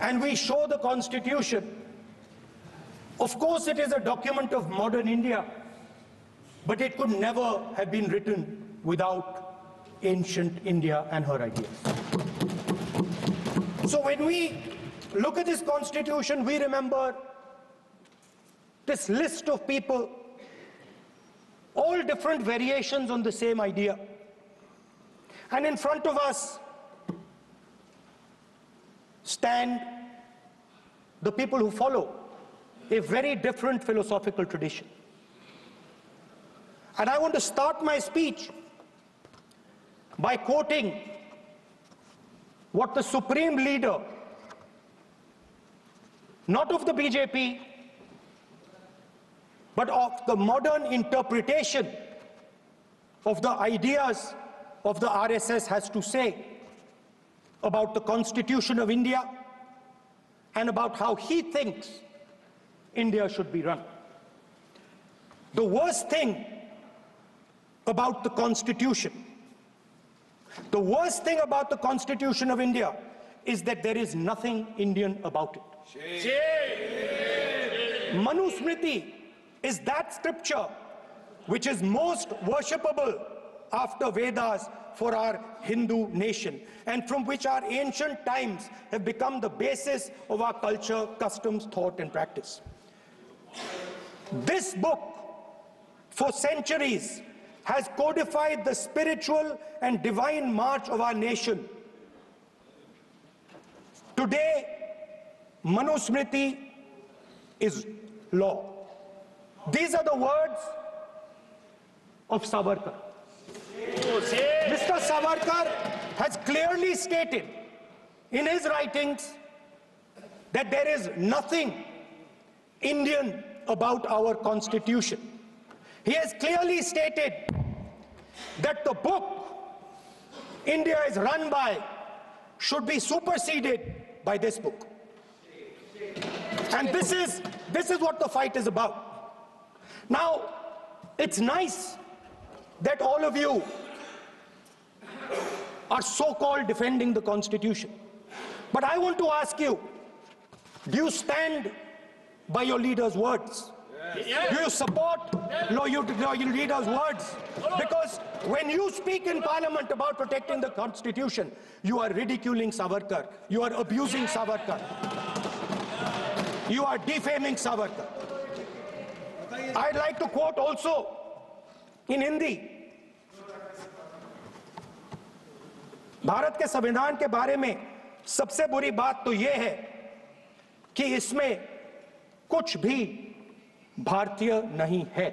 and we show the Constitution, of course it is a document of modern India, but it could never have been written without ancient India and her ideas. So when we look at this Constitution, we remember this list of people, all different variations on the same idea. And in front of us stand the people who follow a very different philosophical tradition. And I want to start my speech by quoting what the supreme leader, not of the BJP, but of the modern interpretation of the ideas of the RSS has to say about the Constitution of India and about how he thinks India should be run. The worst thing about the Constitution, the worst thing about the Constitution of India is that there is nothing Indian about it. Manusmriti is that scripture which is most worshipable after Vedas for our Hindu nation, and from which our ancient times have become the basis of our culture, customs, thought, and practice. This book, for centuries, has codified the spiritual and divine march of our nation. Today, Manusmriti is law. These are the words of Savarkar. Mr. Savarkar has clearly stated in his writings that there is nothing Indian about our Constitution. He has clearly stated that the book India is run by should be superseded by this book. And this is what the fight is about. Now, it's nice that all of you are so-called defending the Constitution. But I want to ask you, do you stand by your leader's words? Yes. Do you support your leader's words? Because when you speak in Parliament about protecting the Constitution, you are ridiculing Savarkar, you are abusing Savarkar, you are defaming Savarkar. I'd like to quote also in Hindi. Bharat के संविधान के बारे में सबसे बुरी बात तो यह है कि इसमें कुछ भी भारतीय नहीं है।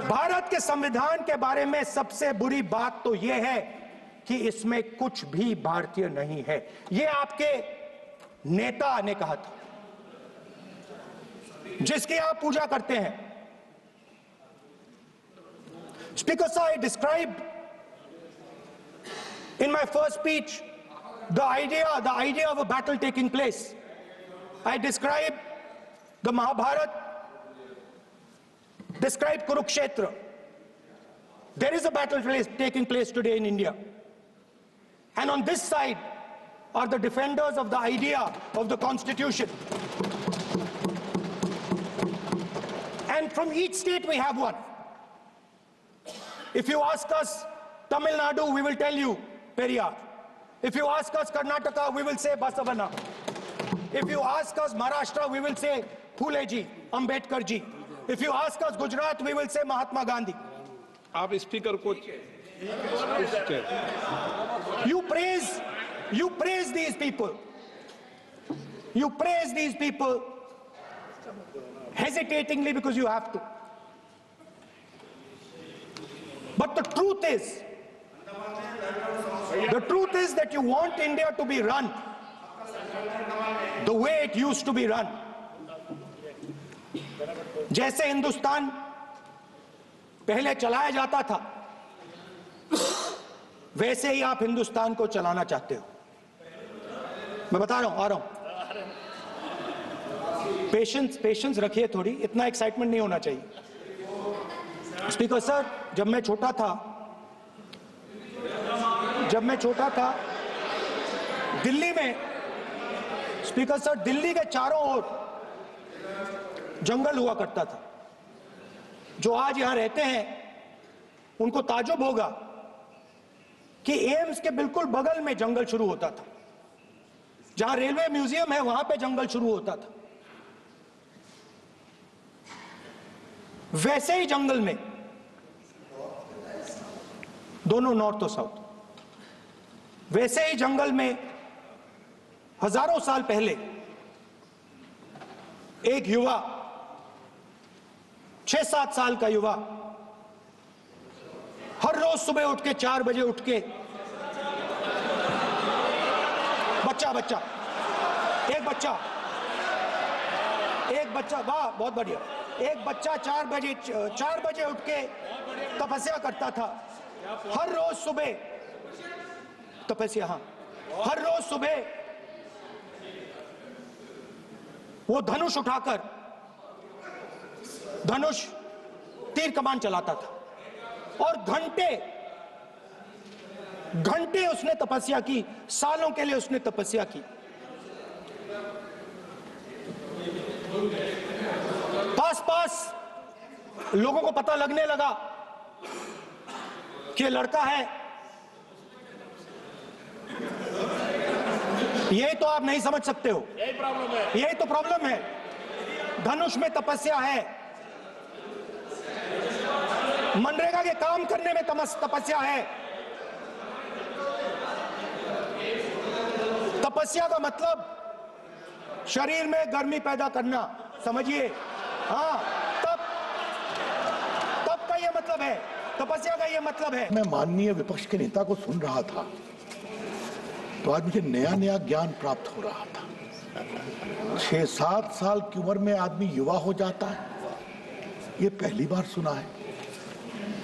भारत के संविधान के बारे में सबसे बुरी बात तो यह है कि इसमें कुछ भी भारतीय नहीं है। यह आपके नेता ने कहा था, जिसकी आप पूजा करते हैं। Speaker sir, I described in my first speech the idea of a battle taking place. I described the Mahabharata, described Kurukshetra. There is a battle taking place today in India. And on this side are the defenders of the idea of the Constitution. And from each state we have one. If you ask us Tamil Nadu, we will tell you Periyar. If you ask us Karnataka, we will say Basavana. If you ask us Maharashtra, we will say Phule ji, Ambedkar ji. If you ask us Gujarat, we will say Mahatma Gandhi. आप speaker को You praise these people. You praise these people hesitatingly because you have to. But the truth is that you want India to be run the way it used to be run. जैसे हिंदुस्तान पहले चलाया जाता था, वैसे ही आप हिंदुस्तान को चलाना चाहते हो। मैं बता रहा हूं, आ रहा हूं। पेशेंस रखिए थोड़ी, इतना एक्साइटमेंट नहीं होना चाहिए। स्पीकर सर, जब मैं छोटा था दिल्ली में, स्पीकर सर, दिल्ली के चारों ओर जंगल हुआ करता था। जो आज यहां रहते हैं उनको ताजुब होगा कि एम्स के बिल्कुल बगल में जंगल शुरू होता था। जहां रेलवे म्यूजियम है वहां पे जंगल शुरू होता था। वैसे ही जंगल में, दोनों नॉर्थ और साउथ, वैसे ही जंगल में हजारों साल पहले एक युवा, 6-7 साल का युवा, हर रोज सुबह उठ के 4 बजे उठ के, एक बच्चा, वाह बहुत बढ़िया, एक बच्चा 4 बजे उठ के तपस्या करता था। हर रोज सुबह तपस्या, हाँ, हर रोज सुबह वो धनुष उठाकर तीर कमान चलाता था और घंटे घंटे उसने तपस्या की, सालों के लिए उसने तपस्या की। पास लोगों को पता लगने लगा कि लड़का है। यही तो आप नहीं समझ सकते हो, यही तो प्रॉब्लम है। धनुष में तपस्या है, मनरेगा के काम करने में तपस्या है। तपस्या का मतलब शरीर में गर्मी पैदा करना, समझिए। हाँ, तब का ये मतलब है, तपस्या का ये मतलब है। मैं माननीय विपक्ष के नेता को सुन रहा था तो आज मुझे नया नया ज्ञान प्राप्त हो रहा था। 6-7 साल की उम्र में आदमी युवा हो जाता है, ये पहली बार सुना है।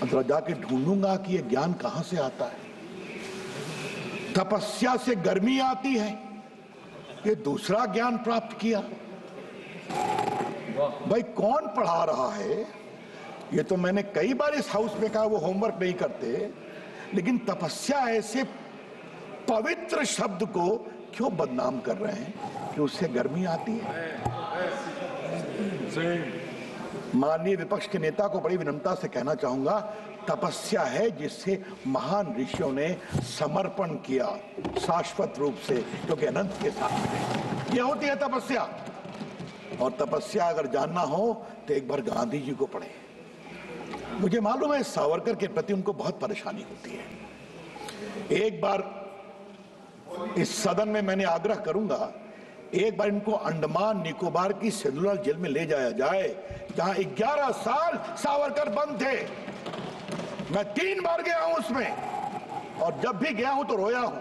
अंदर जाके ढूंढूंगा कि ये ज्ञान कहां से आता है। तपस्या से गर्मी आती है, ये दूसरा ज्ञान प्राप्त किया। भाई कौन पढ़ा रहा है? ये तो मैंने कई बार इस हाउस में कहा वो होमवर्क नहीं करते, लेकिन तपस्या ऐसे पवित्र शब्द को क्यों बदनाम कर रहे हैं कि उससे गर्मी आती है। माननीय विपक्ष के नेता को बड़ी विनम्रता से कहना चाहूंगा, तपस्या है जिससे महान ऋषियों ने समर्पण किया शाश्वत रूप से, क्योंकि अनंत के साथ यह होती है तपस्या। और तपस्या अगर जानना हो तो एक बार गांधी जी को पढ़े। मुझे मालूम है सावरकर के प्रति उनको बहुत परेशानी होती है। एक बार इस सदन में मैंने आग्रह करूंगा, एक बार इनको अंडमान निकोबार की सेलुलर जेल में ले जाया जाए, जहां 11 साल सावरकर बंद थे। मैं 3 बार गया हूं उसमें, और जब भी गया हूं तो रोया हूं।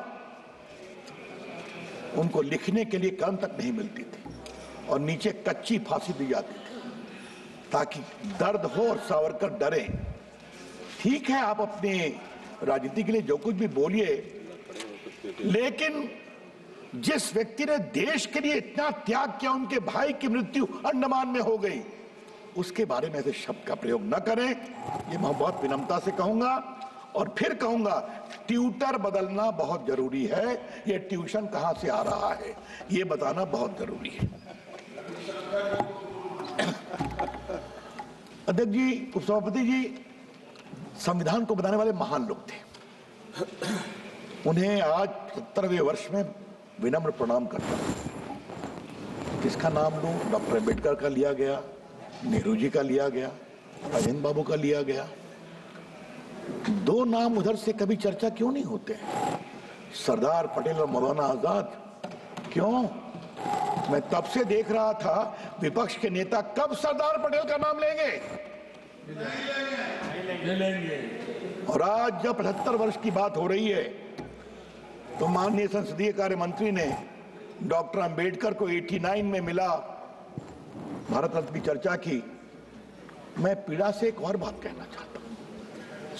उनको लिखने के लिए कलम तक नहीं मिलती थी और नीचे कच्ची फांसी दी जाती थी ताकि दर्द हो और सावरकर डरे। ठीक है, आप अपने राजनीति के लिए जो कुछ भी बोलिए, लेकिन जिस व्यक्ति ने देश के लिए इतना त्याग किया, उनके भाई की मृत्यु अंडमान में हो गई, उसके बारे में ऐसे शब्द का प्रयोग न करें, ये मैं बहुत विनम्रता से कहूंगा। और फिर कहूंगा, ट्यूटर बदलना बहुत जरूरी है। ये ट्यूशन कहां से आ रहा है ये बताना बहुत जरूरी है। अध्यक्ष जी, उपसभापति जी, संविधान को बनाने वाले महान लोग थे। उन्हें आज 70वें वर्ष में विनम्र प्रणाम करता हूं। किसका नाम लूं? डॉक्टर अम्बेडकर का लिया गया, नेहरू जी का लिया गया, राजेंद्र बाबू का लिया गया। 2 नाम उधर से कभी चर्चा क्यों नहीं होते? सरदार पटेल और मौलाना आजाद क्यों? मैं तब से देख रहा था विपक्ष के नेता कब सरदार पटेल का नाम लेंगे। और आज जब 75 वर्ष की बात हो रही है तो माननीय संसदीय कार्य मंत्री ने डॉक्टर अंबेडकर को 89 में मिला भारत रत्न की चर्चा की। मैं पीड़ा से एक और बात कहना चाहता हूं,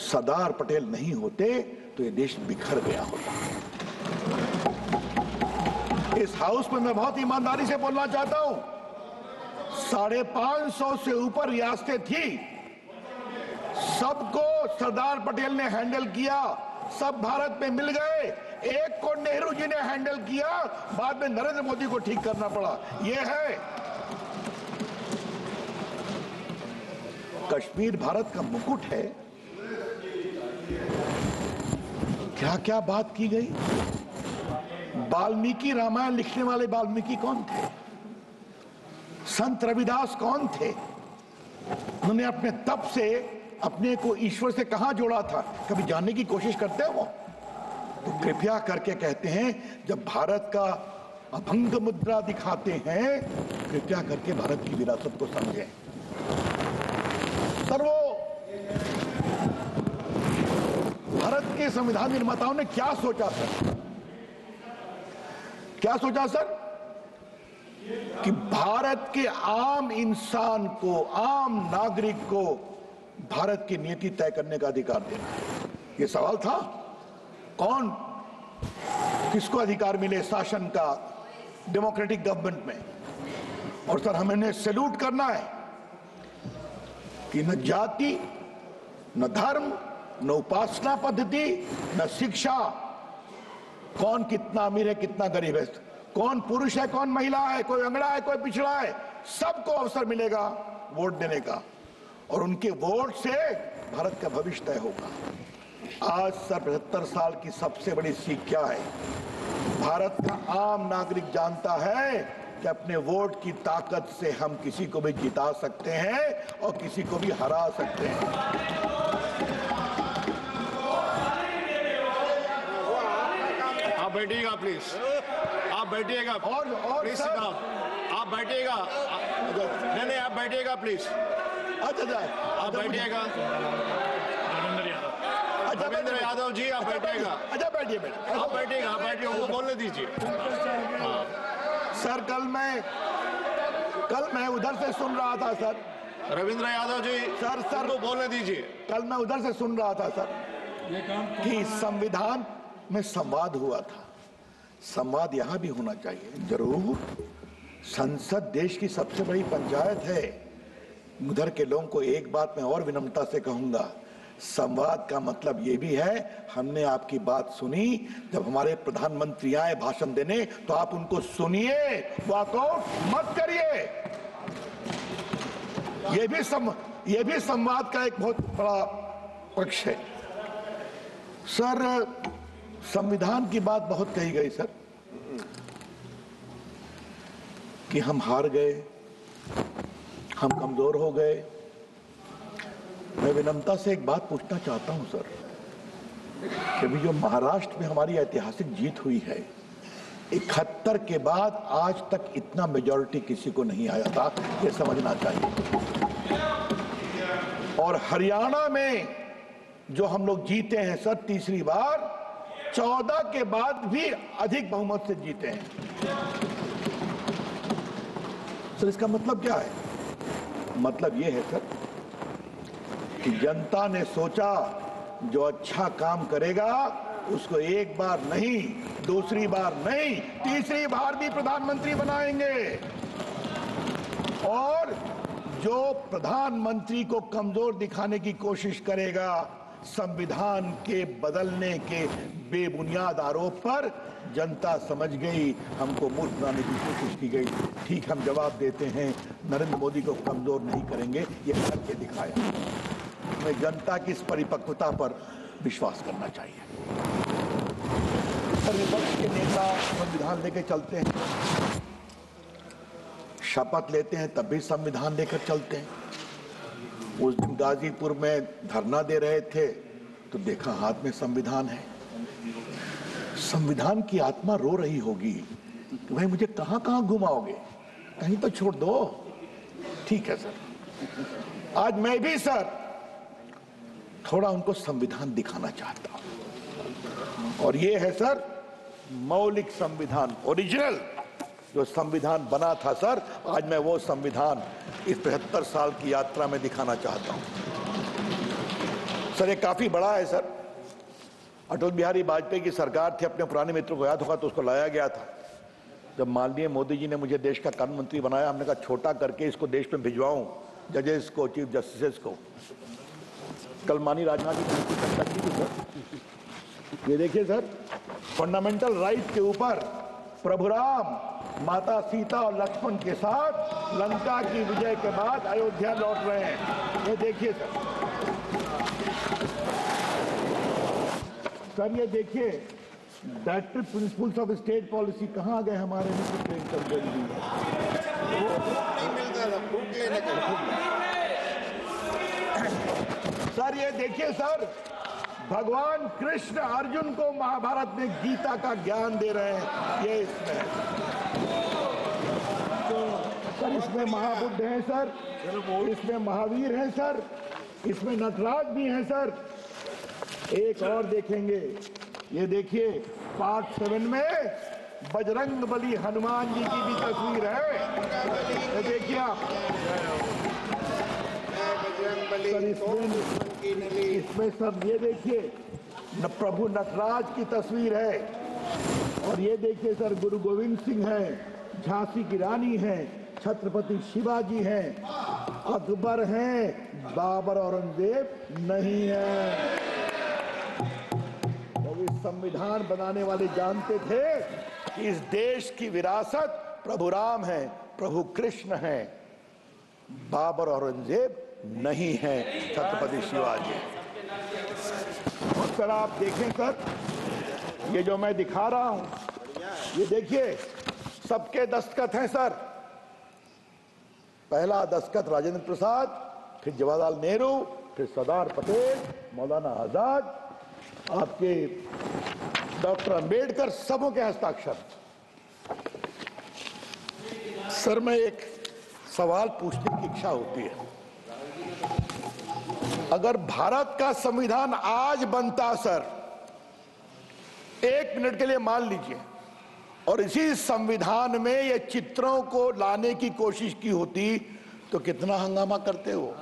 सरदार पटेल नहीं होते तो ये देश बिखर गया होता। इस हाउस में मैं बहुत ईमानदारी से बोलना चाहता हूं, 550 से ऊपर रियासतें थी, सबको सरदार पटेल ने हैंडल किया, सब भारत में मिल गए, एक को नेहरू जी ने हैंडल किया, बाद में नरेंद्र मोदी को ठीक करना पड़ा। यह है कश्मीर भारत का मुकुट है। क्या क्या बात की गई। वाल्मीकि रामायण लिखने वाले वाल्मीकि कौन थे? संत रविदास कौन थे? उन्होंने अपने तप से अपने को ईश्वर से कहां जोड़ा था? कभी जानने की कोशिश करते हो? तो कृपया करके कहते हैं, जब भारत का अभंग मुद्रा दिखाते हैं, कृपया करके भारत की विरासत को समझें। सर, वो भारत के संविधान निर्माताओं ने क्या सोचा सर? क्या सोचा सर? कि भारत के आम इंसान को, आम नागरिक को भारत की नीति तय करने का अधिकार देना है। ये सवाल था। कौन, किसको अधिकार मिले शासन का डेमोक्रेटिक गवर्नमेंट में? और सर, हमें इन्हें सैल्यूट करना है कि न जाति, न धर्म, न उपासना पद्धति, न शिक्षा, कौन कितना अमीर है, कितना गरीब है, कौन पुरुष है, कौन महिला है, कोई अंगड़ा है, कोई पिछड़ा है, सबको अवसर मिलेगा वोट देने का, और उनके वोट से भारत का भविष्य तय होगा। आज सर 75 साल की सबसे बड़ी सीख क्या है? भारत का आम नागरिक जानता है कि अपने वोट की ताकत से हम किसी को भी जिता सकते हैं और किसी को भी हरा सकते हैं। आप बैठिएगा प्लीज, आप बैठिएगा और प्लीज सर, आप बैठिएगा। नहीं, आप बैठिएगा प्लीज। अच्छा, आप बैठिएगा। रविंद्र यादव जी, आप बैठिएगा। अच्छा, बैठिए आप बैठिएगा, आप बैठिए, उनको बोलने दीजिए। सर, कल मैं उधर से सुन रहा था सर। रविंद्र यादव जी, सर उनको बोलने दीजिए। कल मैं उधर से सुन रहा था सर कि संविधान में संवाद हुआ था। संवाद यहां भी होना चाहिए जरूर। संसद देश की सबसे बड़ी पंचायत है। उधर के लोगों को एक बात मैं और विनम्रता से कहूंगा, संवाद का मतलब ये भी है, हमने आपकी बात सुनी। जब हमारे प्रधानमंत्री आए भाषण देने, तो आप उनको सुनिए, वॉकआउट मत करिए। ये भी संवाद का एक बहुत बड़ा पक्ष है। सर, संविधान की बात बहुत कही गई सर, कि हम हार गए, हम कमजोर हो गए। मैं विनम्रता से एक बात पूछना चाहता हूं सर, कि अभी जो महाराष्ट्र में हमारी ऐतिहासिक जीत हुई है, 71 के बाद आज तक इतना मेजॉरिटी किसी को नहीं आया था, ये समझना चाहिए। और हरियाणा में जो हम लोग जीते हैं सर तीसरी बार, 14 के बाद भी अधिक बहुमत से जीते हैं। सर, इसका मतलब क्या है? मतलब यह है सर कि जनता ने सोचा जो अच्छा काम करेगा उसको एक बार नहीं, दूसरी बार नहीं, तीसरी बार भी प्रधानमंत्री बनाएंगे। और जो प्रधानमंत्री को कमजोर दिखाने की कोशिश करेगा संविधान के बदलने के बेबुनियाद आरोप पर, जनता समझ गई हमको मूर्ख बनाने की कोशिश की गई। ठीक, हम जवाब देते हैं, नरेंद्र मोदी को कमजोर नहीं करेंगे, ये करके दिखाया। हमें जनता की इस परिपक्वता पर विश्वास करना चाहिए। सर, विपक्ष के नेता संविधान लेकर चलते हैं, शपथ लेते हैं तब भी संविधान लेकर चलते हैं। उस दिन गाजीपुर में धरना दे रहे थे तो देखा हाथ में संविधान है। संविधान की आत्मा रो रही होगी कि भाई मुझे कहां कहां घुमाओगे, कहीं तो छोड़ दो। ठीक है सर, आज मैं भी सर थोड़ा उनको संविधान दिखाना चाहता हूं, और ये है सर मौलिक संविधान, ओरिजिनल जो संविधान बना था सर, आज मैं वो संविधान इस 75 साल की यात्रा में दिखाना चाहता हूं। सर, ये काफी बड़ा है सर। अटल बिहारी वाजपेयी की सरकार थी, अपने पुराने मित्रों को याद होगा तो उसको लाया गया था। जब माननीय मोदी जी ने मुझे देश का कानून मंत्री बनाया, हमने कहा छोटा करके इसको देश में भिजवाऊं जजेस को, चीफ जस्टिस को। कल माननीय राजनाथ जी ने चर्चा की थी सर, ये देखिए सर, फंडामेंटल राइट के ऊपर प्रभु राम माता सीता और लक्ष्मण के साथ लंका की विजय के बाद अयोध्या लौट रहे हैं। ये देखिए सर, ये देखिए directive principles of state policy कहाँ आ गए हमारे मित्र प्रेमचंद जी। सर ये देखिए सर, भगवान कृष्ण अर्जुन को महाभारत में गीता का ज्ञान दे रहे हैं। ये इसमें सर, इसमें महाबुद्ध हैं सर, इसमें महावीर हैं सर, इसमें नटराज भी हैं सर। एक और देखेंगे, ये देखिए पार्ट 7 में बजरंग बली हनुमान जी की भी तस्वीर है। ये देखिए आप सर, इसमें सब ये देखिए प्रभु नटराज की तस्वीर है। और ये देखिए सर, गुरु गोविंद सिंह है, झांसी की रानी है, छत्रपति शिवाजी हैं, अकबर हैं, बाबर औरंगजेब नहीं है। संविधान बनाने वाले जानते थे कि इस देश की विरासत प्रभु राम है, प्रभु कृष्ण है, बाबर औरंगजेब नहीं है, छत्रपति शिवाजी। और सर आप देखें सर, ये जो मैं दिखा रहा हूं, ये देखिए सबके दस्तखत हैं सर। पहला दस्तखत राजेंद्र प्रसाद, फिर जवाहरलाल नेहरू, फिर सरदार पटेल, मौलाना आजाद, आपके डॉक्टर अंबेडकर, सबों के हस्ताक्षर। सर मैं एक सवाल पूछने की इच्छा होती है, अगर भारत का संविधान आज बनता सर, 1 मिनट के लिए मान लीजिए, और इसी संविधान में ये चित्रों को लाने की कोशिश की होती, तो कितना हंगामा करते हो।